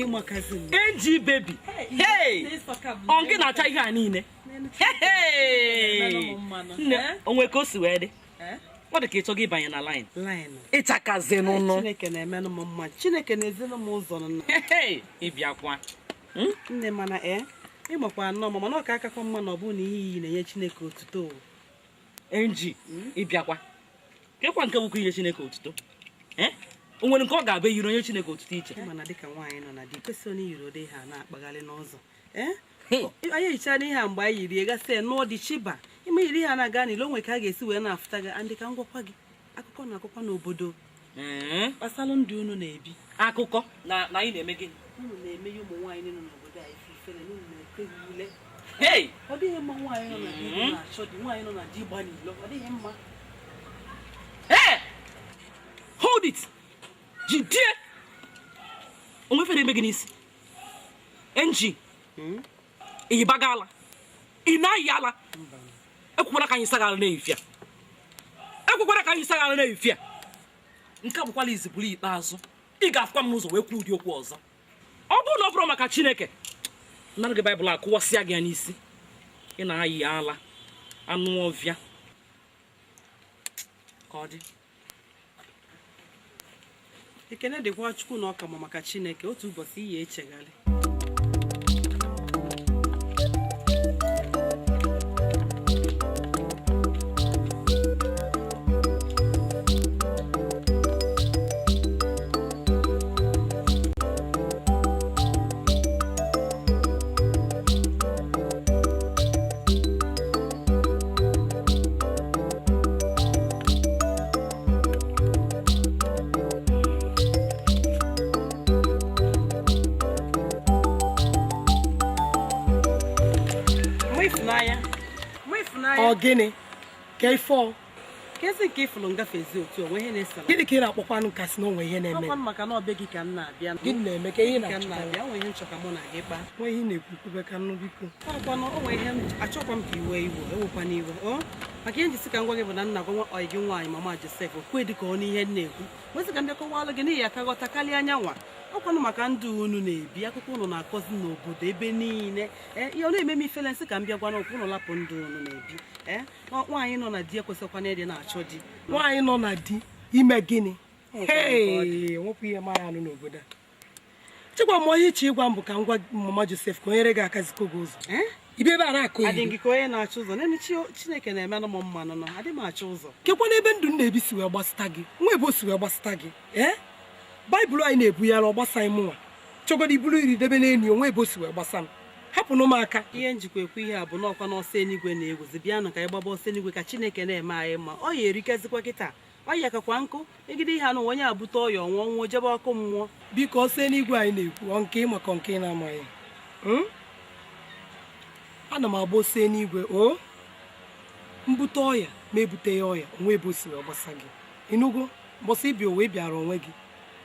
NG baby. Hey. Onge na acha ihe a niile. Hey. Onwe ka o si wee dị. What the kids give by na line? It's a casino. Chineke na emenu m mma. Chineke na ezinu m ụzọ na. Hey, ibiakwa. Nne mana ịmakwa nnọọ mama na ọ ka akakọ mma na ọ bụ na ihe na-enye Chineke otuto. NG, ibiakwa. Kekwa nke wukwu ihe Chineke otuto. Onwere nke ọ ga-abụ yiro onye Chineke otuto iche. Mana dịka nwaanyị nọ na di kwesị onye yiro dị ha na-akpagharị n'ụzọ. Anyị hicha n'ihe mgbe anyị yiri gasị nụọ dị chiba. Ime yiri ha na-aga n'ilo onwe ka a ga-esi wee na-afụta gị andị ka ngwakwa gị akụkọ na akụkọ n'obodo. Gbasalụ ndị unu na-ebi. Akụkọ na anyị na-eme gị. Unu na-eme ya ụmụ nwaanyị nọ n'obodo anyị ifere na unu na-ekweghị ule. Hey! Ọ dịghị mma nwaanyị nọ na di na-achọ di nwaanyị nọ na di gba n'ilo. Ọ dịghị mma. Hey! Hold it! Jidie! Onwe fere eme gị n'isi. NG. Iyibagala. Inayala. Ekwukwara ka anyị sagara n'efia. Ekwukwara ka anyị sagara n'efia. Nke bụkwala iziburu ikpeazụ. Ị ga-afụkwa m n'ụzọ wee kwuo ụdị okwu ọzọ. Ọ bụrụ na ọ bụrụ maka Chineke. Nara gị Baịbụl akụwasịa gị ya n'isi. Ị na-ayị ala anụ ọvịa. Ka ọ dị. Ekene dịkwa Chukwu na ọka ma maka Chineke otu ụbọchị ihe echegharị. Gịnị ka ifo kezi nke ifulu ngafezi otu onwe ihe na-esala gịnị ka ị na-akpọkwanụ nkasị na onwe ihe na-eme ọkwa maka na ọbe gị ka nna abịa gịnị na-eme ka ihe na-abịa onwe ihe nchọka mụ na gị kpaa nwe ihe na-ekwukwube ka nnụ biko ọkwa na onwe ihe achọkwa m ka iwe ewekwa n'iwe maka ihe njisi ka ngwa gị bụ na nna gwa ọyị gị nwaanyị mama Joseph okwe dị ka ọ n'ihe na-ekwu nwesị ka ndị kọwalụ gị n'ihi aka ghọta karịa anyanwa ọkwanụ maka ndụ unu na-ebi akụkọ unu na-akọzi n'obodo ebe niile ihe ọ na-eme m ifele nsị ka m bịa gwa n'okwu unu lapụ ndụ unu na-ebi nwaanyị nọ na di ekwesịkwana ịdị na-achọ di nwaanyị nọ na di ime gịnị nwepụ ihe mara anụ n'obodo a chekwa m onye iche ịgwa m bụ ka m gwa mama Joseph ka o nyere gị akazikọ gị ụzọ ibe ebe a na-akụ adị gị ka onye na-achọ ụzọ n'ime Chineke na-emenụ m mmanụ nọ adị m achọ ụzọ kekwana ebe ndụ na-ebi si wee gbasịta gị nwa ebe o si wee gbasịta gị Baịbụl anyị na-ebu ya na ọgbasaghị mụnwa chọgodo iburu iri debe n'enyi onwe ebe o si wee gbasa m hapụnụ m aka ihe njikwa ekwu ihe a bụ n'ọkwa n'ọsọ eluigwe na-egwuzi bịanụ ka anyị gbaba ọsọ eluigwe ka Chineke na-eme anyị mma ọ ya erikezikwa kịta ọ ya kakwa nkụ megide ihe anụ onye abute ọya ọnwụọ nwụọ jebe ọkụ mmụọ biko ọsọ eluigwe anyị na-ekwu ọ nke maka nke na-amaghị ana m agba ọsọ eluigwe mbute ọya ma ebute ya ọya onwe ebe o si wee gbasa gị ịnụgo mbọsị ịbịa owe bịara onwe gị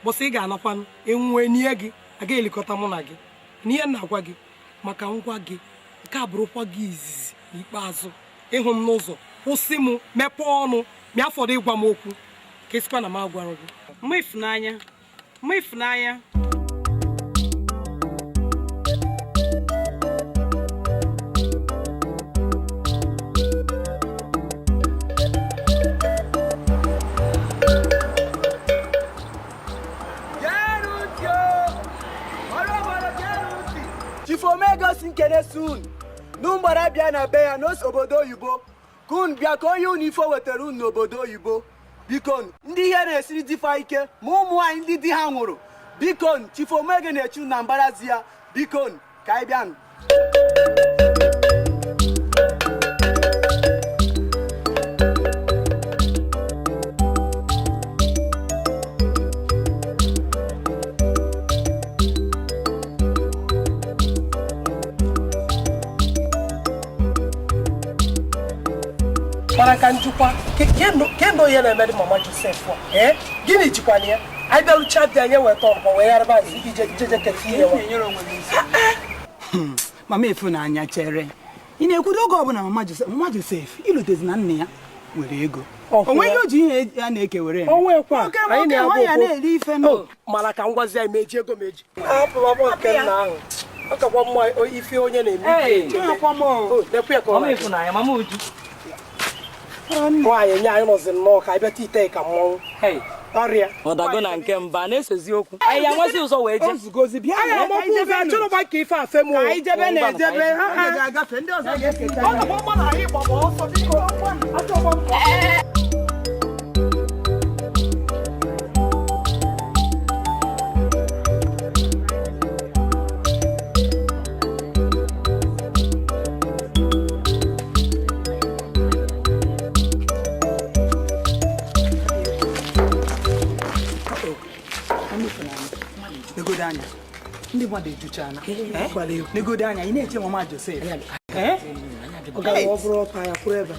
mbọsị ị ga-anakwanụ enwe n'ihe gị aga elikọta mụ na gị n'ihe na-agwa gị maka ngwa gị nke a bụrụkwa gị izizi n'ikpeazụ ịhụ m n'ụzọ kwụsị m mepee ọnụ ma afọdụ ịgwa m okwu ka esikwa na m agwara gị mma ịfụnanya Chifomegosi nkene soon n'ụgbara bịa na be ya n'obodo oyibo kun bịa ka onye unu ifo wetara unu n'obodo oyibo bikon ndị ihe na-esiri difa ike ma ụmụ nwaanyị ndị di ha nwụrụ bikon Chifomege na-echu na mbarazi ya bikon ka anyị bịanụ mana ka njikwa kendo onye na-emedi mama Joseph gịnị jikwana ya anyị bịarucha bịa nye weta ọkpọ wee yaraba ijeje keta ihe mama Ifunanya chere ị na-ekwudo oge ọbụla mama Joseph ilotezi na nne ya nwere ego onweghị o ji ihe a na-ekewere onwekwa anyị na-abụ ya na-eri ife nọ mana ka ngwazi anyị meji ego meji apụbabụ nke nna ahụ ọ kakwa mma ife onye na-eme nwaanyị nye anyị nọzi nnọọ ka anyị bịata ite ka mmọnwụ ọrịa ọdago na nke mba na-esezi okwu anyị ya nwezi ụzọ wee je ozugozi bịa anyị amapụ ụzọ achọrọkwa ka ife afe m anyị jebe na-ejebe ha ga-agafe ndị ọzọ ga-eketa ọ na mma na anyị gbagba ọsọ biko achọkwa m ndị mmadụ ejuchana n'egodo anya ị na-eche mama Joseph ọ gara ọ bụrụ ọka ya kwụrụ ebe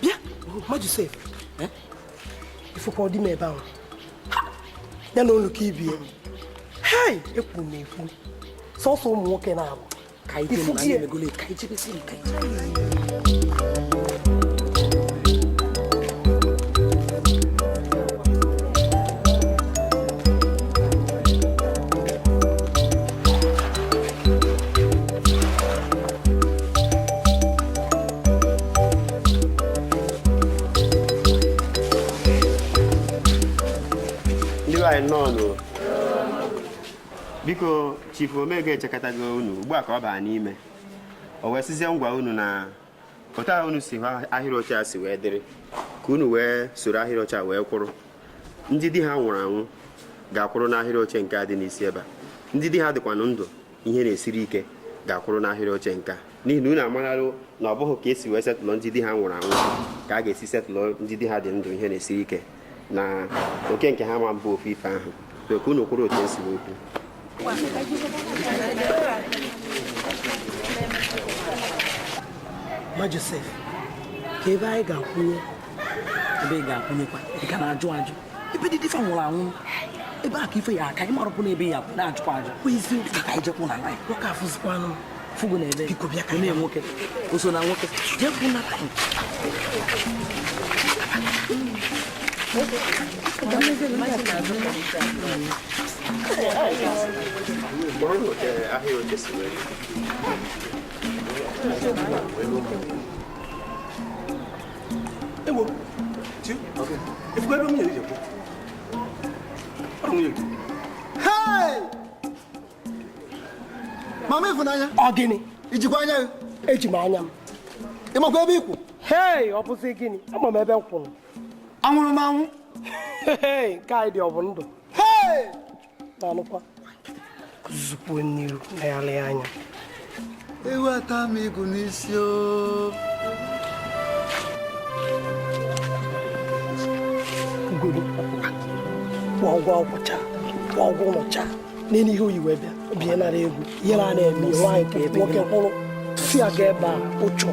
bịa ma Joseph ifụkwa ọ dị m ebe ahụ ya na olu ka ibie hei ekwu m ekwu sọsọ ụmụ nwoke na-abụ ka ife nọ biko chifu omega echekatago unu ugbu a ka ọ baa n'ime o wee sizie ngwa unu na otu ahụ unu si hụ ahịrị ọcha si wee dịrị ka unu wee soro ahịrị ọcha wee kwụrụ ndị di ha nwụrụ anwụ ga-akwụrụ n'ahịrị oche nke a dị n'isi ebe a ndị di ha dịkwanụ ndụ ihe na-esiri ike ga-akwụrụ n'ahịrị oche nke a n'ihi na unu amararụ na ọ bụghị ka esi wee setụlụ ndị di ha nwụrụ anwụ ka a ga-esi setụlụ ndị di ha dị ndụ ihe na-esiri ike na oke nke ha ma mbụ ofu ife ahụ ka unu kwụrụ otu esi okwu ma Joseph ka ebe anyị ga-akwụnye ebe ị ga-akwụnyekwa ị ka na-ajụ ajụ ebe dị dịfa nwụrụ anwụ ebe a ka ife ya aka ị marụpụ na ebe ya na-ajụkwa ajụ eziokwu ka anyị jekwụ na anyị nwoke afụzikwanụ fugo na ebe biko bịa ka onye nwoke o so na nwoke jekwụ na anyị Ewo, tio, okay. If we don't need you, hey mama Ifunanya ọ gịnị ijikwa anya gị eji m anya m ịmakwa ebe ikwu hei ọ bụzi gịnị ama m ebe m kwụrụ anwụrụ m anwụ hei nke anyị dị ọ bụ ndụ hey na-anụkwa zupuo n'iru na ya lee anya ewu ata m igu n'isi o ugodo kwụọ ụgwọ ọgwụcha kwụọ ụgwọ ụlọcha n'elu ihe oyi wee bịa obinye nara egwu ihe na-eme nwaanyị nwoke kwụrụ si aga ebe a ụchọ